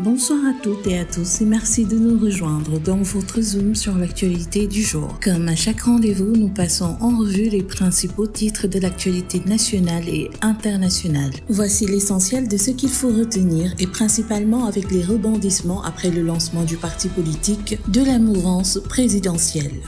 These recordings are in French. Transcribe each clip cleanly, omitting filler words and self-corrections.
Bonsoir à toutes et à tous et merci de nous rejoindre dans votre Zoom sur l'actualité du jour. Comme à chaque rendez-vous, nous passons en revue les principaux titres de l'actualité nationale et internationale. Voici l'essentiel de ce qu'il faut retenir et principalement avec les rebondissements après le lancement du parti politique de la mouvance présidentielle.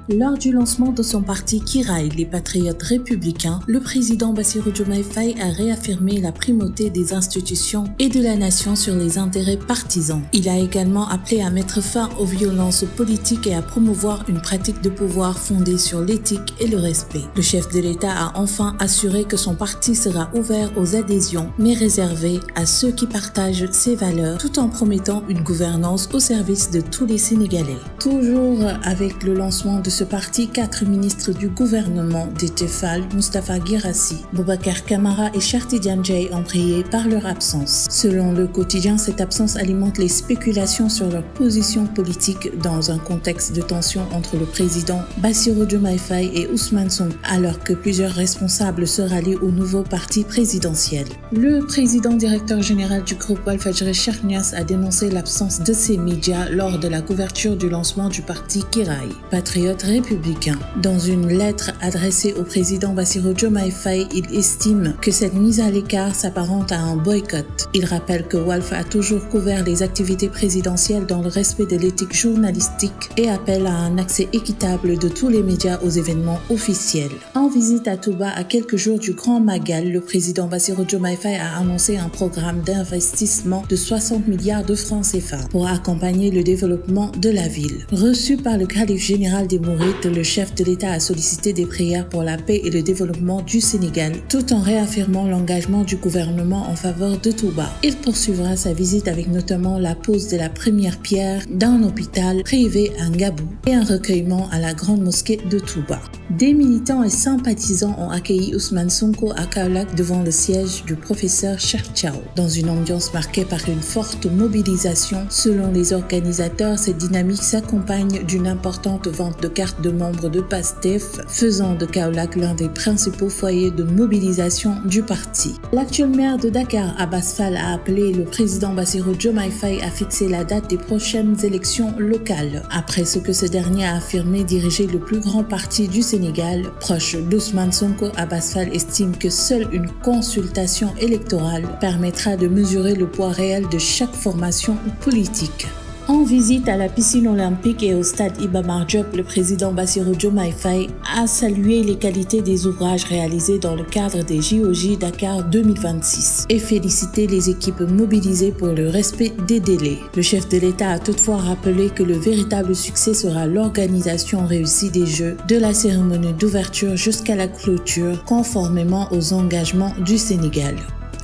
Lors du lancement de son parti Kiraï, les Patriotes républicains, le président Bassirou Diomaye Faye a réaffirmé la primauté des institutions et de la nation sur les intérêts partisans. Il a également appelé à mettre fin aux violences politiques et à promouvoir une pratique de pouvoir fondée sur l'éthique et le respect. Le chef de l'État a enfin assuré que son parti sera ouvert aux adhésions, mais réservé à ceux qui partagent ses valeurs, tout en promettant une gouvernance au service de tous les Sénégalais. Toujours avec le lancement de ce parti, 4 ministres du gouvernement Déthié Fall, Moustapha Guirassy, Boubacar Camara et Cheikh Tidiane Dièye ont brillé par leur absence. Selon le quotidien, cette absence alimente les spéculations sur leur position politique dans un contexte de tension entre le président Bassirou Diomaye Faye et Ousmane Sonko, alors que plusieurs responsables se rallient au nouveau parti présidentiel. Le président directeur général du groupe Walfadjri, Cheikh Niass, a dénoncé l'absence de ses médias lors de la couverture du lancement du parti Kiraï. Patriote républicain. Dans une lettre adressée au président Bassirou Diomaye Faye, il estime que cette mise à l'écart s'apparente à un boycott. Il rappelle que Walf a toujours couvert les activités présidentielles dans le respect de l'éthique journalistique et appelle à un accès équitable de tous les médias aux événements officiels. En visite à Touba à quelques jours du Grand Magal, le président Bassirou Diomaye Faye a annoncé un programme d'investissement de 60 milliards de francs CFA pour accompagner le développement de la ville. Reçu par le calife général des Mourides, le chef de l'État a sollicité des prières pour la paix et le développement du Sénégal, tout en réaffirmant l'engagement du gouvernement en faveur de Touba. Il poursuivra sa visite avec notamment la pose de la première pierre d'un hôpital privé à Ngabou et un recueillement à la grande mosquée de Touba. Des militants et sympathisants ont accueilli Ousmane Sonko à Kaolack devant le siège du professeur Cheikh Thiaw. Dans une ambiance marquée par une forte mobilisation, selon les organisateurs, cette dynamique s'accompagne d'une importante vente de cartes de membres de PASTEF, faisant de Kaolack l'un des principaux foyers de mobilisation du parti. L'actuel maire de Dakar, Abass Fall, a appelé le président Bassirou Diomaye Faye à fixer la date des prochaines élections locales. Après ce que ce dernier a affirmé diriger le plus grand parti du Sénégal, proche d'Ousmane Sonko, Abass Fall estime que seule une consultation électorale permettra de mesurer le poids réel de chaque formation politique. En visite à la piscine olympique et au stade Iba Mar Diop, le président Bassirou Diomaye Faye a salué les qualités des ouvrages réalisés dans le cadre des JOJ Dakar 2026 et félicité les équipes mobilisées pour le respect des délais. Le chef de l'État a toutefois rappelé que le véritable succès sera l'organisation réussie des Jeux, de la cérémonie d'ouverture jusqu'à la clôture, conformément aux engagements du Sénégal.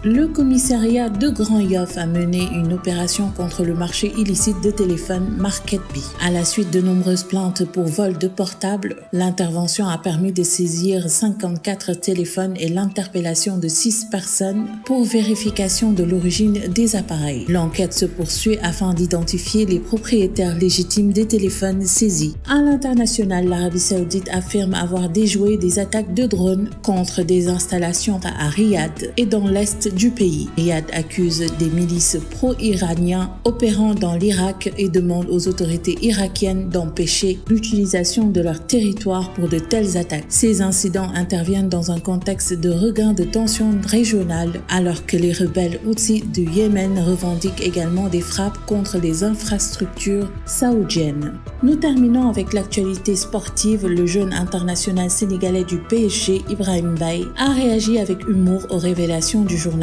Le commissariat de Grand Yoff a mené une opération contre le marché illicite de téléphones Market Bee. À la suite de nombreuses plaintes pour vol de portables, l'intervention a permis de saisir 54 téléphones et l'interpellation de 6 personnes pour vérification de l'origine des appareils. L'enquête se poursuit afin d'identifier les propriétaires légitimes des téléphones saisis. À l'international, l'Arabie Saoudite affirme avoir déjoué des attaques de drones contre des installations à Riyad et dans l'est du pays. Riyad accuse des milices pro-iraniens opérant dans l'Irak et demande aux autorités irakiennes d'empêcher l'utilisation de leur territoire pour de telles attaques. Ces incidents interviennent dans un contexte de regain de tensions régionales alors que les rebelles Houthis du Yémen revendiquent également des frappes contre les infrastructures saoudiennes. Nous terminons avec l'actualité sportive. Le jeune international sénégalais du PSG, Ibrahim Mbaye, a réagi avec humour aux révélations du journaliste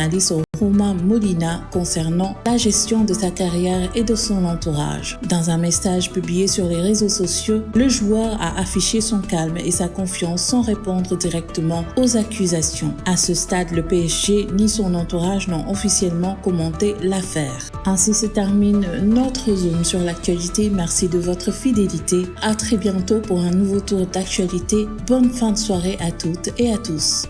Romain Molina concernant la gestion de sa carrière et de son entourage. Dans un message publié sur les réseaux sociaux, le joueur a affiché son calme et sa confiance sans répondre directement aux accusations. À ce stade, le PSG ni son entourage n'ont officiellement commenté l'affaire. Ainsi se termine notre zoom sur l'actualité. Merci de votre fidélité. À très bientôt pour un nouveau tour d'actualité. Bonne fin de soirée à toutes et à tous.